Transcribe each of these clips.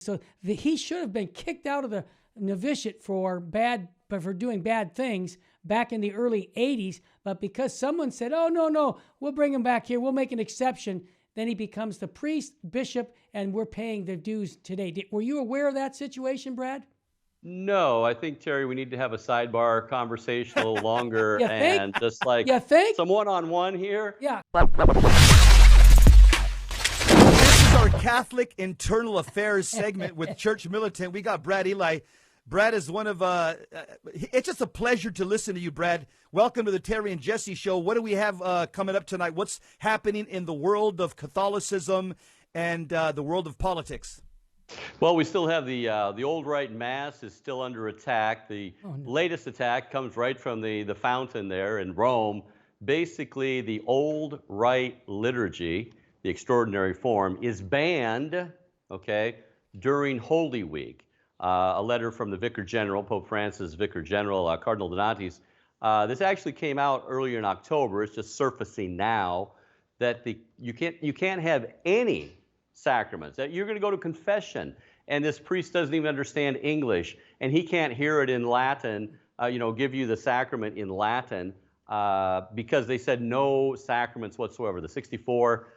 So he should have been kicked out of the novitiate for doing bad things back in the early 80s. But because someone said, oh, no, we'll bring him back here, we'll make an exception, then he becomes the priest, bishop, and we're paying the dues today. Were you aware of that situation, Brad? No, I think, Terry, we need to have a sidebar conversation a little longer and just like some one-on-one here. Yeah. This is our Catholic Internal Affairs segment with Church Militant. We got Brad Eli. Brad is one of, it's just a pleasure to listen to you, Brad. Welcome to the Terry and Jesse Show. What do we have coming up tonight? What's happening in the world of Catholicism and the world of politics? Well, we still have the old right mass is still under attack. The latest attack comes right from the fountain there in Rome. Basically, the old right liturgy, the extraordinary form, is banned, during Holy Week. A letter from the Vicar General, Pope Francis' Vicar General, Cardinal Donatis. This actually came out earlier in October. It's just surfacing now that you can't have any sacraments. That you're going to go to confession, and this priest doesn't even understand English, and he can't hear it in Latin. Give you the sacrament in Latin because they said no sacraments whatsoever. The 64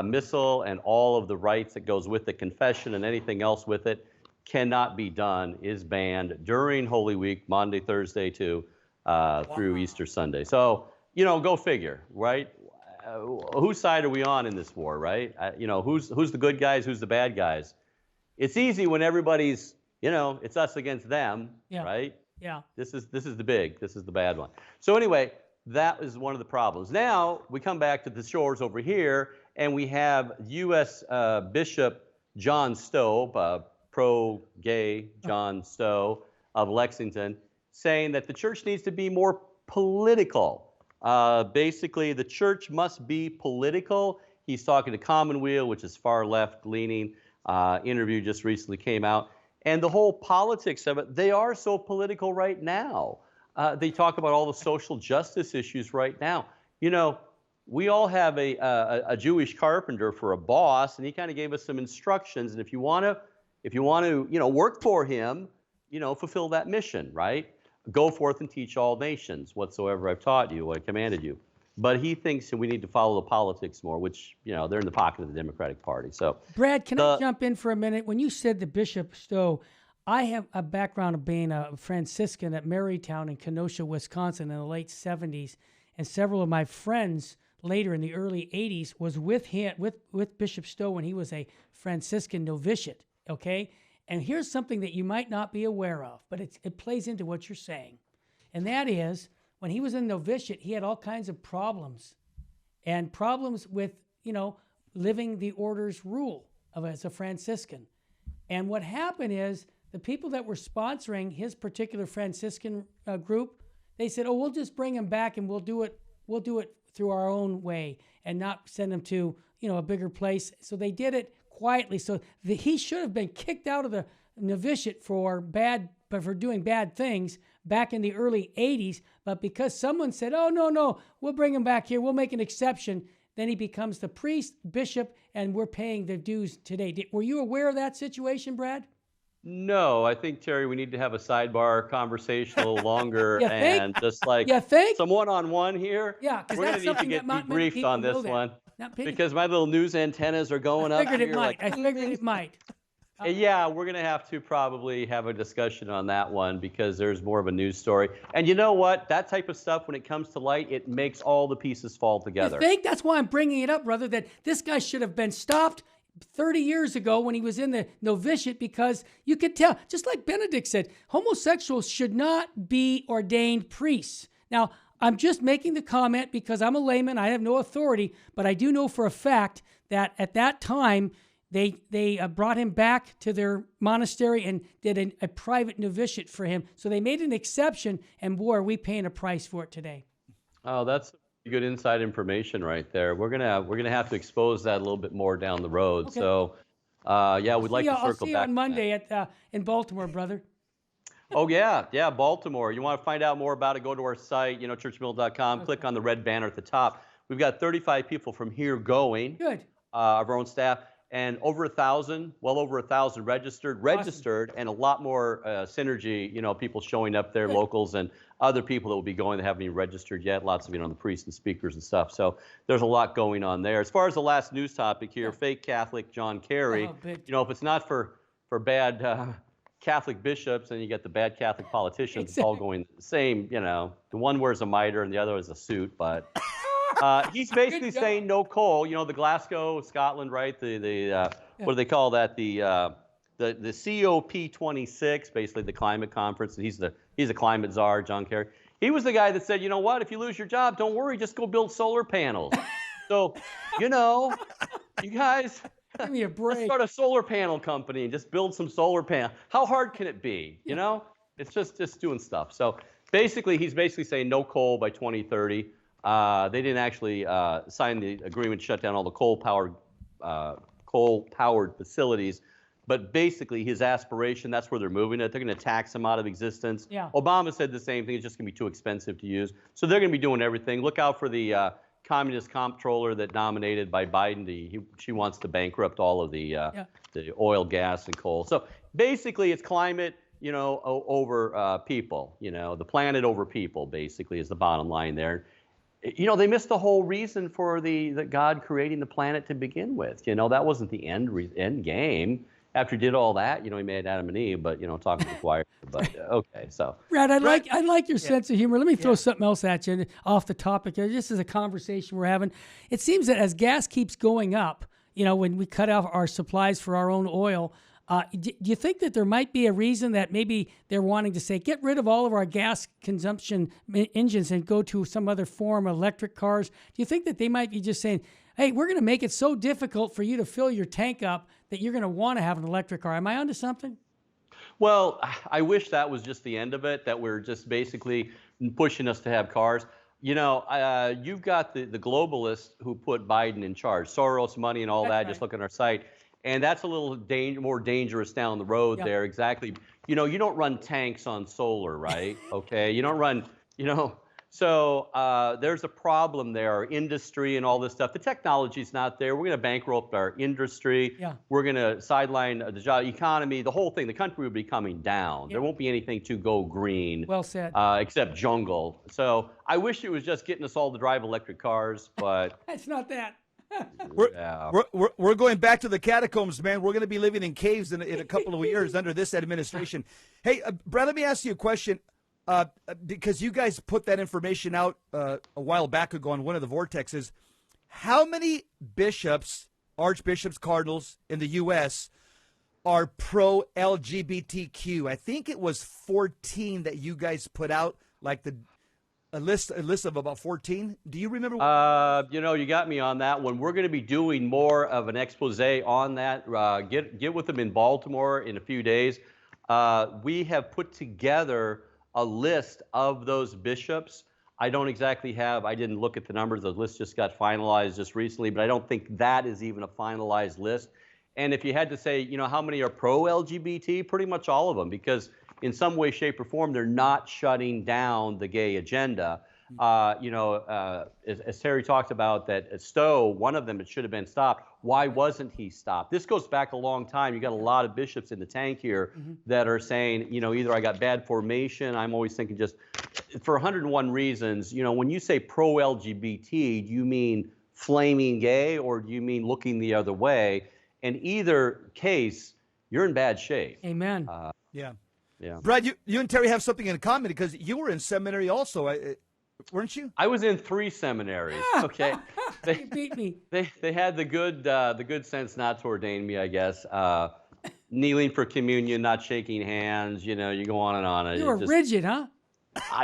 missal and all of the rites that goes with the confession and anything else with it cannot be done, is banned during Holy Week, Monday, Thursday too, through Easter Sunday. So, go figure, right? Whose side are we on in this war, right? Who's the good guys, who's the bad guys? It's easy when everybody's, it's us against them, right? Yeah. This is the bad one. So anyway, that is one of the problems. Now we come back to the shores over here, and we have U.S. Bishop John Stowe, pro-gay John Stowe of Lexington, saying that the church needs to be more political. Basically, the church must be political. He's talking to Commonweal, which is far left-leaning. Interview just recently came out. And the whole politics of it, they are so political right now. They talk about all the social justice issues right now. We all have a Jewish carpenter for a boss, and he kind of gave us some instructions. And if you want to, work for him, fulfill that mission, right? Go forth and teach all nations whatsoever I've taught you, what I commanded you. But he thinks that we need to follow the politics more, which, they're in the pocket of the Democratic Party. So, Brad, can I jump in for a minute? When you said the Bishop Stowe, I have a background of being a Franciscan at Marytown in Kenosha, Wisconsin in the late 70s. And several of my friends later in the early 80s was with him, with Bishop Stowe when he was a Franciscan novitiate, okay? And here's something that you might not be aware of, but it plays into what you're saying. And that is, when he was in novitiate, he had all kinds of problems. And problems with, living the order's rule as a Franciscan. And what happened is, the people that were sponsoring his particular Franciscan group, they said, oh, we'll just bring him back and we'll do it through our own way and not send him to, a bigger place. So they did it quietly. So he should have been kicked out of the novitiate for doing bad things back in the early 80s. But because someone said, oh, no, we'll bring him back here, we'll make an exception, then he becomes the priest, bishop, and we're paying the dues today. Were you aware of that situation, Brad? No, I think, Terry, we need to have a sidebar conversation a little longer and just like some one-on-one here. Yeah, we're going to need to get debriefed on this one because my little news antennas are going up. I figured it might. Yeah, we're going to have to probably have a discussion on that one because there's more of a news story. And you know what? That type of stuff, when it comes to light, it makes all the pieces fall together. I think that's why I'm bringing it up, brother, that this guy should have been stopped 30 years ago when he was in the novitiate, because you could tell, just like Benedict said, homosexuals should not be ordained priests. Now, I'm just making the comment because I'm a layman, I have no authority, but I do know for a fact that at that time, they brought him back to their monastery and did a private novitiate for him. So they made an exception, and boy, are we paying a price for it today. Oh, that's good inside information right there. We're gonna have to expose that a little bit more down the road. Okay. So, we'd like to circle back. I'll see you on Monday in Baltimore, brother. Oh yeah, Baltimore. You want to find out more about it? Go to our site, churchmill.com. Okay. Click on the red banner at the top. We've got 35 people from here going. Good. Of our own staff. and over 1,000, well over 1,000 registered, and a lot more synergy. You know, people showing up there, locals and other people that will be going that haven't even registered yet. Lots of, you know, the priests and speakers and stuff. So there's a lot going on there. As far as the last news topic here, fake Catholic John Kerry. You know, if it's not for bad Catholic bishops and you get the bad Catholic politicians, it's all going the same. You know, the one wears a mitre and the other is a suit, but. He's basically saying no coal. You know, the Glasgow, Scotland, right? What do they call that? The COP26, basically the climate conference. He's a climate czar, John Kerry. He was the guy that said, you know what? If you lose your job, don't worry, just go build solar panels. So, you know, you guys, give me a break. Let's start a solar panel company and just build some solar panels. How hard can it be? You know, it's just doing stuff. So basically, he's basically saying no coal by 2030. They didn't actually sign the agreement to shut down all the coal-powered facilities, but basically his aspiration, that's where they're moving it. They're going to tax them out of existence. Yeah. Obama said the same thing. It's just going to be too expensive to use. So they're going to be doing everything. Look out for the communist comptroller that nominated by Biden. She wants to bankrupt all of the oil, gas, and coal. So basically it's climate, you know, over people. You know, the planet over people, basically, is the bottom line there. You know, they missed the whole reason for the God creating the planet to begin with. You know, that wasn't the end game. After he did all that, you know, he made Adam and Eve, but, you know, talking to the choir. But okay, so. Brad, I like your sense of humor. Let me throw something else at you off the topic. This is a conversation we're having. It seems that as gas keeps going up, you know, when we cut off our supplies for our own oil, do you think that there might be a reason that maybe they're wanting to say, get rid of all of our gas consumption engines and go to some other form of electric cars? Do you think that they might be just saying, hey, we're going to make it so difficult for you to fill your tank up that you're going to want to have an electric car? Am I onto something? Well, I wish that was just the end of it, that we're just basically pushing us to have cars. You know, you've got the globalists who put Biden in charge, Soros money and all that. Right. Just look at our site. And that's a little more dangerous down the road there. Exactly. You know, you don't run tanks on solar, right? Okay. You don't run, you know, so there's a problem there. Our industry and all this stuff. The technology's not there. We're going to bankrupt our industry. Yeah. We're going to sideline the job economy. The whole thing, the country will be coming down. There won't be anything to go green. Well said. Except jungle. So I wish it was just getting us all to drive electric cars, but. It's not that. We're going back to the catacombs, man. We're going to be living in caves in a couple of years under this administration. Hey, Brad, let me ask you a question, because you guys put that information out a while back ago on one of the vortexes. How many bishops, archbishops, cardinals in the U.S. are pro-LGBTQ? I think it was 14 that you guys put out, like a list of about 14. Do you remember? You know, you got me on that one. We're going to be doing more of an expose on that. Get with them in Baltimore in a few days. We have put together a list of those bishops. I didn't look at the numbers. The list just got finalized just recently, but I don't think that is even a finalized list. And if you had to say, you know, how many are pro-LGBT? Pretty much all of them, because in some way, shape, or form, they're not shutting down the gay agenda. You know, as Terry talked about that at Stowe, one of them, it should have been stopped. Why wasn't he stopped? This goes back a long time. You got a lot of bishops in the tank here that are saying, you know, either I got bad formation. I'm always thinking just for 101 reasons. You know, when you say pro-LGBT, do you mean flaming gay or do you mean looking the other way? In either case, you're in bad shape. Amen. Yeah. Brad, you and Terry have something in common because you were in seminary also, weren't you? I was in 3 seminaries. Okay. You beat me. They had the good sense not to ordain me, I guess. Kneeling for communion, not shaking hands. You know, you go on and on. You were rigid, huh?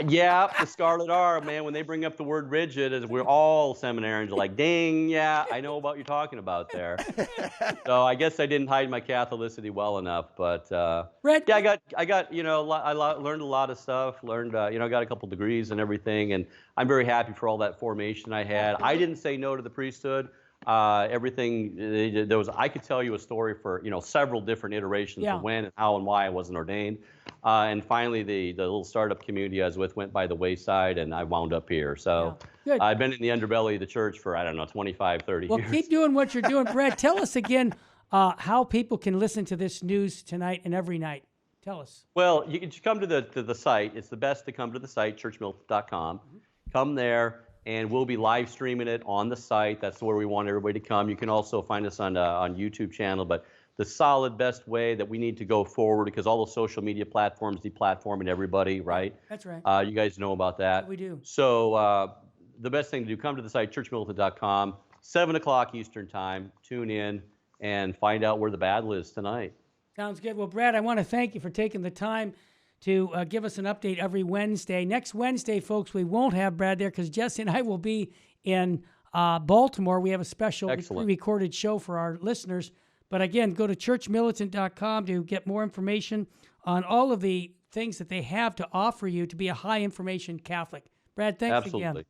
Yeah, the Scarlet R, man. When they bring up the word rigid, as we're all seminarians are like, ding, yeah, I know what you're talking about there. So I guess I didn't hide my Catholicity well enough, but yeah, I got, you know, I learned a lot of stuff. Learned, you know, got a couple degrees and everything, and I'm very happy for all that formation I had. I didn't say no to the priesthood. Everything there was, I could tell you a story for, you know, several different iterations of when and how and why I wasn't ordained. And finally, the little startup community I was with went by the wayside, and I wound up here. So I've been in the underbelly of the church for, I don't know, 25, 30 years. Well, keep doing what you're doing. Brad, tell us again how people can listen to this news tonight and every night. Tell us. Well, you can just come to the site. It's the best to come to the site, churchmilitant.com. Come there, and we'll be live streaming it on the site. That's where we want everybody to come. You can also find us on YouTube channel, but the solid best way that we need to go forward, because all the social media platforms deplatforming everybody, right? That's right. You guys know about that. We do. So the best thing to do, come to the site, churchmilitant.com, 7 o'clock Eastern time. Tune in and find out where the battle is tonight. Sounds good. Well, Brad, I want to thank you for taking the time to give us an update every Wednesday. Next Wednesday, folks, we won't have Brad there because Jesse and I will be in Baltimore. We have a special pre-recorded show for our listeners. But again, go to churchmilitant.com to get more information on all of the things that they have to offer you to be a high information Catholic. Brad, thanks again. Absolutely.